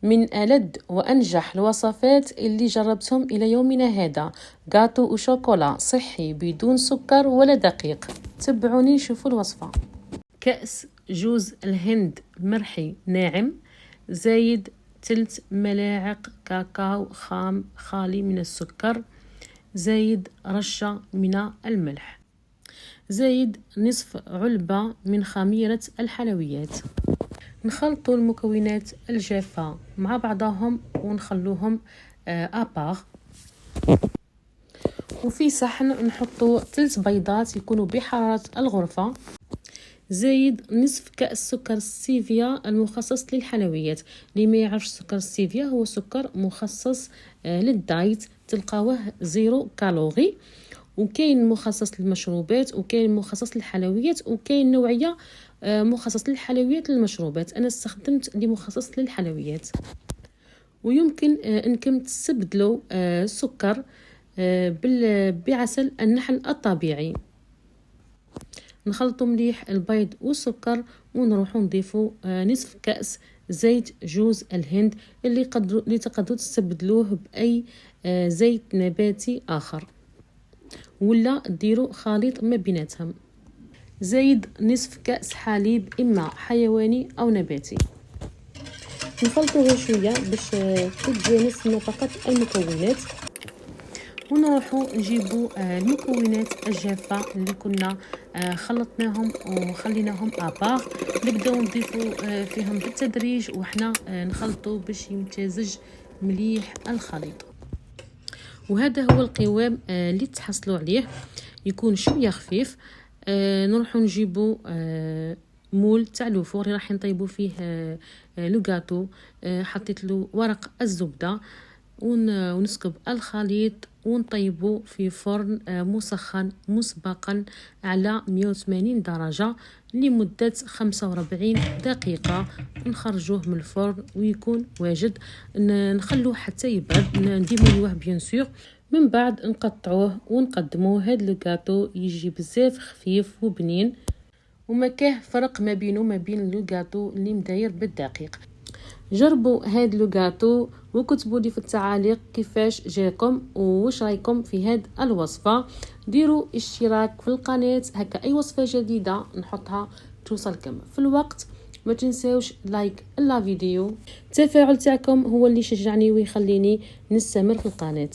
من ألذ وأنجح الوصفات اللي جربتهم إلى يومنا هذا جاتو وشوكولا صحي بدون سكر ولا دقيق. تبعوني شوفوا الوصفة. كأس جوز الهند مرحي ناعم، زايد 3 ملاعق كاكاو خام خالي من السكر، زايد رشة من الملح، زايد نصف علبة من خميرة الحلويات. نخلط المكونات الجافة مع بعضهم ونخلوهم أباغ. وفي صحن نحطو 3 بيضات يكونوا بحرارة الغرفة، زايد نصف كأس سكر ستيفيا المخصص للحلويات. اللي ما يعرفش سكر ستيفيا هو سكر مخصص للدايت، تلقاوه 0 كالوري، وكاين مخصص للمشروبات وكاين مخصص للحلويات وكاين نوعية مخصص للحلويات للمشروبات. انا استخدمت اللي مخصص للحلويات. ويمكن انكم تستبدلوا السكر بعسل النحل الطبيعي. نخلطوا مليح البيض والسكر ونروحوا نضيفوا نصف كأس زيت جوز الهند اللي تقدروا تستبدلوه بأي زيت نباتي آخر، ولا ديروا خليط ما بيناتهم. زايد نصف كأس حليب إما حيواني أو نباتي. نخلطوه شوية باش تتجانس نفقة المكونات، ونروحوا نجيبوا المكونات الجافة اللي كنا خلطناهم وخليناهم أباغ، نبداو نضيفوا فيهم بالتدريج وحنا نخلطوا باش يمتزج مليح الخليط. وهذا هو القوام اللي تحصلوا عليه، يكون شويه خفيف. نروحوا نجيبوا مول تاع الفور راح نطيبوا فيه لو غاتو. حطيت له ورق الزبده ونسكب الخليط ونطيبه في فرن مسخن مسبقا على 180 درجة لمدة 45 دقيقة. نخرجوه من الفرن ويكون واجد. نخلوه حتى يبرد، نديموليوه بيان سور، من بعد نقطعوه ونقدموه. هاد لو غاتو يجي بزاف خفيف وبنين، وما كاه فرق ما بينه ما بين لو غاتو اللي مداير بالدقيق. جربوا هاد لو غاتو وكتبوا لي في التعاليق كيفاش جاكم وواش رايكم في هاد الوصفه. ديروا اشتراك في القناه، هكا اي وصفه جديده نحطها توصلكم في الوقت. ما تنساوش لايك لا فيديو، التفاعل تاعكم هو اللي شجعني ويخليني نستمر في القناه.